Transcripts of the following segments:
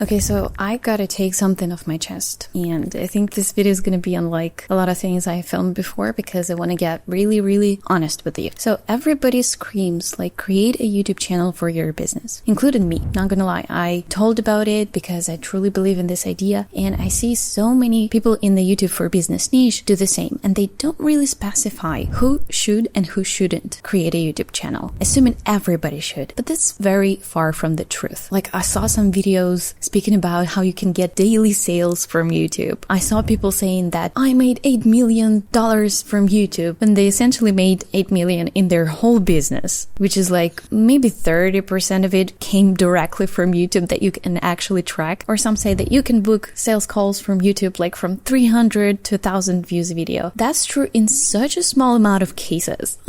Okay, so I gotta take something off my chest, and I think this video is gonna be unlike a lot of things I filmed before because I want to get really honest with you. So everybody screams like create a YouTube channel for your business, including me. Not gonna lie, I told about it because I truly believe in this idea, and I see so many people in the YouTube for business niche do the same, and they don't really specify who should and who shouldn't create a YouTube channel, assuming everybody should. But that's very far from the truth. Like, I saw some videos speaking about how you can get daily sales from YouTube. I saw people saying that I made $8 million from YouTube, and they essentially made $8 million in their whole business, which is like maybe 30% of it came directly from YouTube that you can actually track. Or some say that you can book sales calls from YouTube like from 300 to 1,000 views a video. That's true in such a small amount of cases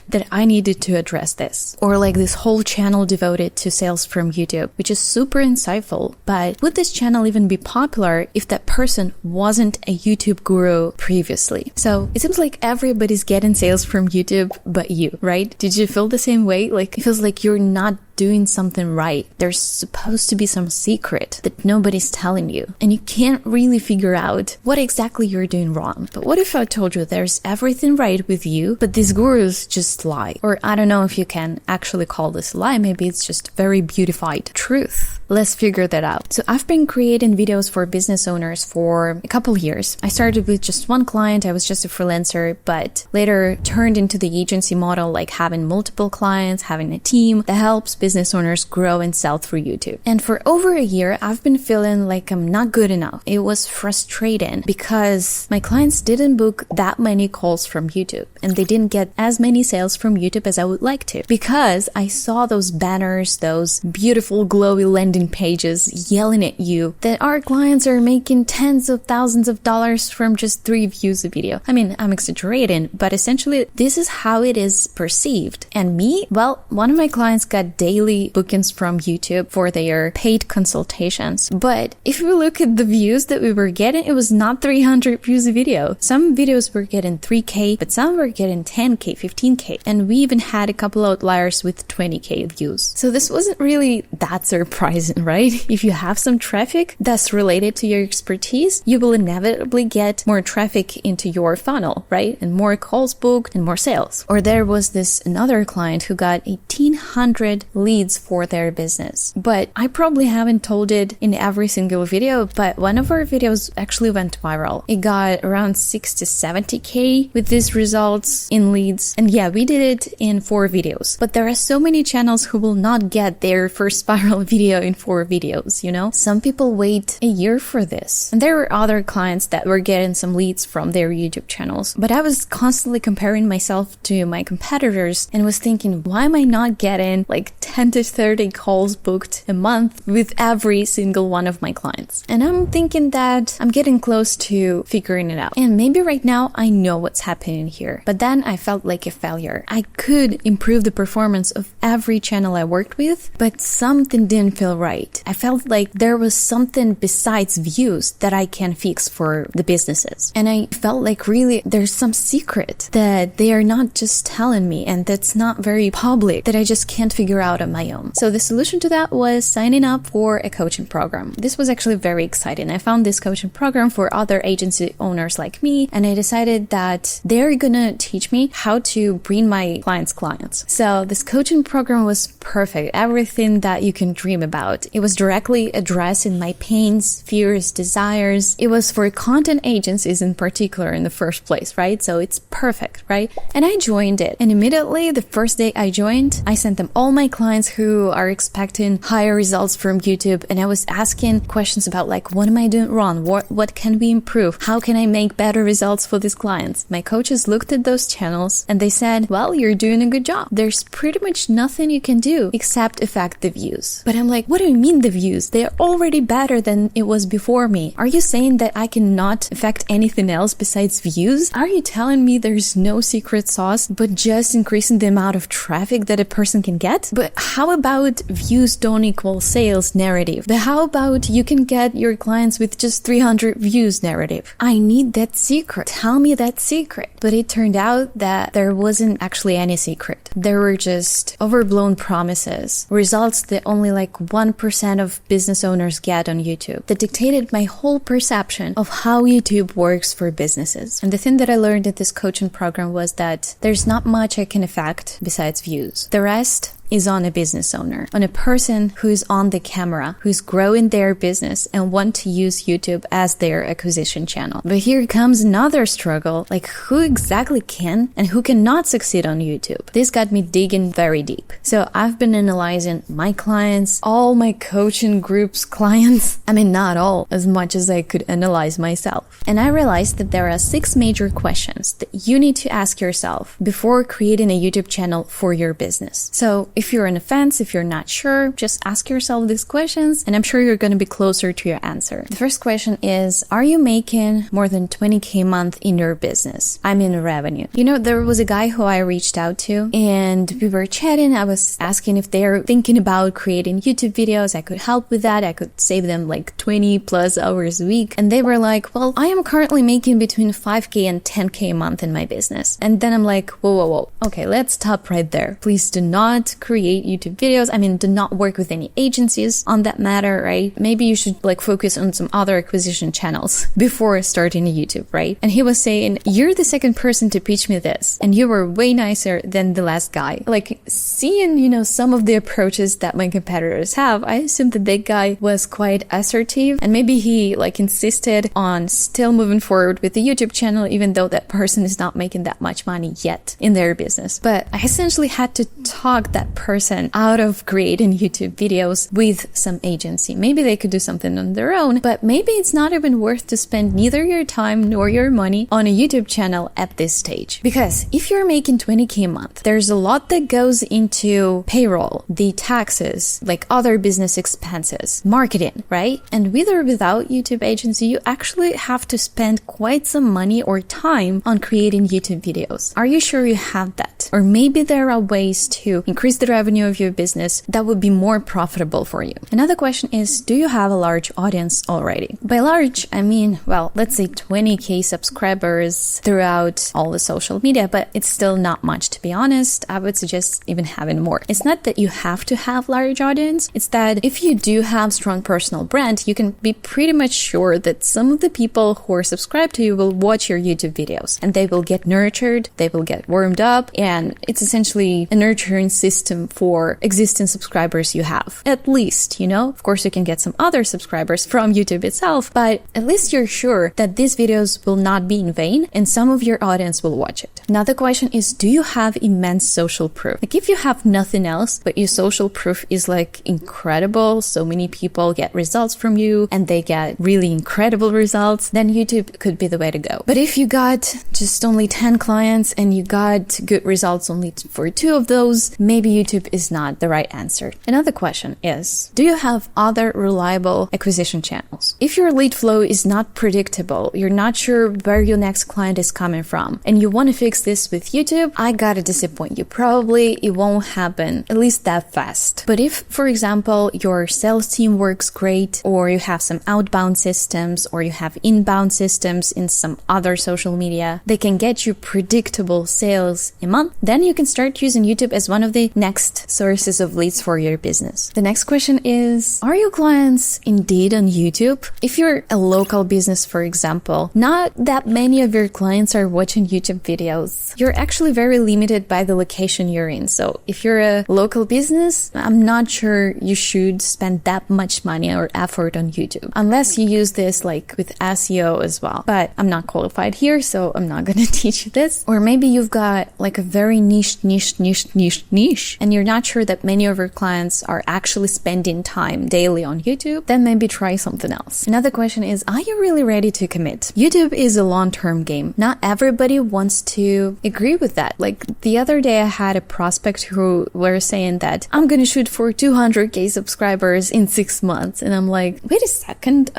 that I needed to address this. Or like this whole channel devoted to sales from YouTube, which is super insightful. But would this channel even be popular if that person wasn't a YouTube guru previously? So it seems like everybody's getting sales from YouTube but you, right? Did you feel the same way? Like, it feels like you're not doing something right. There's supposed to be some secret that nobody's telling you, and you can't really figure out what exactly you're doing wrong. But what if I told you there's everything right with you, but these gurus just lie? Or I don't know if you can actually call this a lie, maybe it's just very beautified truth. Let's figure that out. So I've been creating videos for business owners for a couple years. I started with just one client. I was just a freelancer, but later turned into the agency model, like having multiple clients, having a team that helps business owners grow and sell through YouTube. And for over a year, I've been feeling like I'm not good enough. It was frustrating because my clients didn't book that many calls from YouTube, and they didn't get as many sales from YouTube as I would like to, because I saw those banners, those beautiful glowy landing pages yelling at you that our clients are making tens of thousands of dollars from just 3 views a video. I mean, I'm exaggerating, but essentially this is how it is perceived. And me, well, one of my clients got daily bookings from YouTube for their paid consultations. But if we look at the views that we were getting, it was not 300 views a video. Some videos were getting 3K, but some were getting 10K, 15K. And we even had a couple outliers with 20K views. So this wasn't really that surprising, right? If you have some traffic that's related to your expertise, you will inevitably get more traffic into your funnel, right? And more calls booked and more sales. Or there was this another client who got 1,800 leads for their business. But I probably haven't told it in every single video, but one of our videos actually went viral. It got around 6 to 70K with these results in leads. And yeah, we did it in 4 videos. But there are so many channels who will not get their first viral video in 4 videos, you know? Some people wait a year for this. And there were other clients that were getting some leads from their YouTube channels. But I was constantly comparing myself to my competitors and was thinking, why am I not getting like 10 to 30 calls booked a month with every single one of my clients? And I'm thinking that I'm getting close to figuring it out. And maybe right now I know what's happening here. But then I felt like a failure. I could improve the performance of every channel I worked with, but something didn't feel right. I felt like there was something besides views that I can fix for the businesses. And I felt like really there's some secret that they are not just telling me, and that's not very public, that I just can't figure out on my own. So the solution to that was signing up for a coaching program. This was actually very exciting. I found this coaching program for other agency owners like me, and I decided that they're gonna teach me how to bring my clients. So this coaching program was perfect. Everything that you can dream about. It was directly addressing my pains, fears, desires. It was for content agencies in particular in the first place, right? So it's perfect, right? And I joined it. And immediately, the first day I joined, I sent them all my clients who are expecting higher results from YouTube. And I was asking questions about like, what am I doing wrong? What can we improve? How can I make better results for these clients? My coaches looked at those channels and they said, well, you're doing a good job. There's pretty much nothing you can do except affect the views. But I'm like, what do you mean the views? They're already better than it was before me. Are you saying that I cannot affect anything else besides views? Are you telling me there's no secret sauce but just increasing the amount of traffic that a person can get? But how about views don't equal sales narrative? The how about you can get your clients with just 300 views narrative? I need that secret. Tell me that secret. But it turned out that there wasn't actually any secret. There were just overblown promises, results that only like 1% of business owners get on YouTube, that dictated my whole perception of how YouTube works for businesses. And the thing that I learned in this coaching program was that there's not much I can affect besides views. The rest is on a business owner, on a person who's on the camera, who's growing their business and want to use YouTube as their acquisition channel. But here comes another struggle, like who exactly can and who cannot succeed on YouTube? This got me digging very deep. So I've been analyzing my clients, all my coaching groups clients. I mean, not all, as much as I could analyze myself. And I realized that there are 6 major questions that you need to ask yourself before creating a YouTube channel for your business. So if you're on the fence, if you're not sure, just ask yourself these questions and I'm sure you're going to be closer to your answer. The first question is, are you making more than 20K a month in your business? I mean revenue. You know, there was a guy who I reached out to and we were chatting. I was asking if they're thinking about creating YouTube videos. I could help with that. I could save them like 20 plus hours a week. And they were like, well, I am currently making between 5K and 10K a month in my business. And then I'm like, whoa. Okay, let's stop right there. Please do not create YouTube videos. I mean, do not work with any agencies on that matter, right? Maybe you should like focus on some other acquisition channels before starting a YouTube, right? And he was saying, you're the second person to pitch me this and you were way nicer than the last guy. Like seeing, you know, some of the approaches that my competitors have, I assumed that that guy was quite assertive and maybe he like insisted on still moving forward with the YouTube channel even though that person is not making that much money yet in their business. But I essentially had to talk that person out of creating YouTube videos with some agency. Maybe they could do something on their own, but maybe it's not even worth to spend neither your time nor your money on a YouTube channel at this stage. Because if you're making 20K a month, there's a lot that goes into payroll, the taxes, like other business expenses, marketing, right? And with or without YouTube agency, you actually have to spend quite some money or time on creating YouTube videos. Are you sure you have that? Or maybe there are ways to increase the revenue of your business that would be more profitable for you. Another question is, do you have a large audience already? By large, I mean, well, let's say 20K subscribers throughout all the social media, but it's still not much, to be honest. I would suggest even having more. It's not that you have to have large audience. It's that if you do have strong personal brand, you can be pretty much sure that some of the people who are subscribed to you will watch your YouTube videos and they will get nurtured, they will get warmed up, and it's essentially a nurturing system for existing subscribers you have. At least, you know, of course you can get some other subscribers from YouTube itself, but at least you're sure that these videos will not be in vain and some of your audience will watch it. Another question is, do you have immense social proof? Like if you have nothing else, but your social proof is like incredible, so many people get results from you and they get really incredible results, then YouTube could be the way to go. But if you got just only 10 clients and you got good results only for 2 of those, maybe YouTube is not the right answer. Another question is, do you have other reliable acquisition channels? If your lead flow is not predictable, you're not sure where your next client is coming from, and you want to fix this with YouTube, I gotta disappoint you. Probably it won't happen, at least that fast. But if, for example, your sales team works great, or you have some outbound systems, or you have inbound systems in some other social media, they can get you predictable sales a month, then you can start using YouTube as one of the next sources of leads for your business. The next question is, are your clients indeed on YouTube? If you're a local business, for example, not that many of your clients are watching YouTube videos. You're actually very limited by the location you're in. So if you're a local business, I'm not sure you should spend that much money or effort on YouTube, unless you use this like with SEO as well. But I'm not qualified here, so I'm not going to teach you this. Or maybe you've got like a very niche, and you're not sure that many of your clients are actually spending time daily on YouTube, then maybe try something else. Another question is, are you really ready to commit? YouTube is a long-term game. Not everybody wants to to agree with that. Like the other day I had a prospect who were saying that I'm gonna shoot for 200k subscribers in 6 months. And I'm like, wait a second,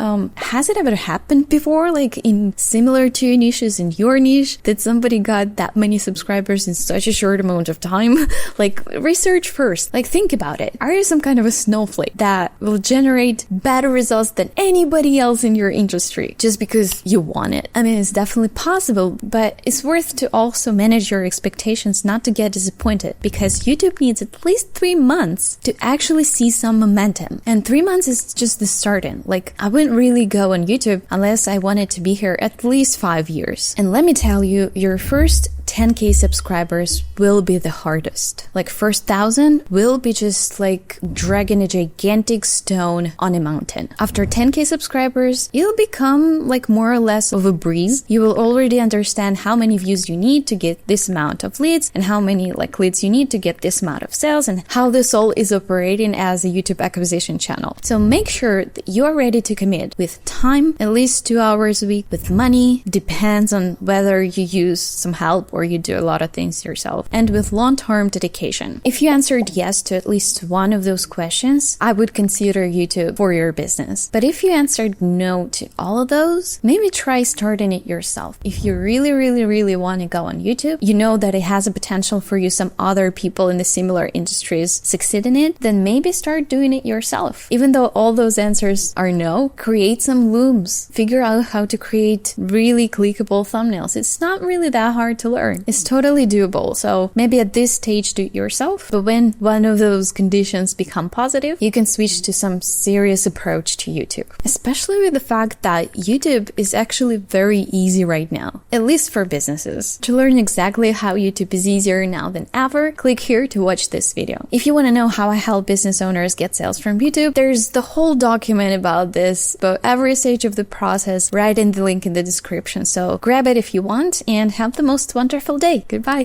has it ever happened before? Like in similar to your niches, in your niche, that somebody got that many subscribers in such a short amount of time? Like research first, like think about it. Are you some kind of a snowflake that will generate better results than anybody else in your industry just because you want it? I mean, it's definitely possible, but it's worth to also manage your expectations not to get disappointed, because YouTube needs at least 3 months to actually see some momentum. And 3 months is just the starting. Like I wouldn't really go on YouTube unless I wanted to be here at least 5 years. And let me tell you, your first 10k subscribers will be the hardest. Like first 1,000 will be just like dragging a gigantic stone on a mountain. After 10k subscribers, you'll become like more or less of a breeze. You will already understand how many views you need to get this amount of leads, and how many like leads you need to get this amount of sales, and how this all is operating as a YouTube acquisition channel. So make sure that you are ready to commit with time, at least 2 hours a week, with money, depends on whether you use some help or you do a lot of things yourself, and with long-term dedication. If you answered yes to at least one of those questions, I would consider YouTube for your business. But if you answered no to all of those, maybe try starting it yourself. If you really want to go on YouTube, you know that it has a potential for you, some other people in the similar industries succeed in it, then maybe start doing it yourself. Even though all those answers are no, create some looms. Figure out how to create really clickable thumbnails. It's not really that hard to learn. It's totally doable. So maybe at this stage do it yourself, but when one of those conditions become positive, you can switch to some serious approach to YouTube. Especially with the fact that YouTube is actually very easy right now, at least for businesses. To learn exactly how YouTube is easier now than ever, click here to watch this video. If you want to know how I help business owners get sales from YouTube, there's the whole document about this, about every stage of the process, right in the link in the description. So grab it if you want, and have the most wonderful day. Goodbye.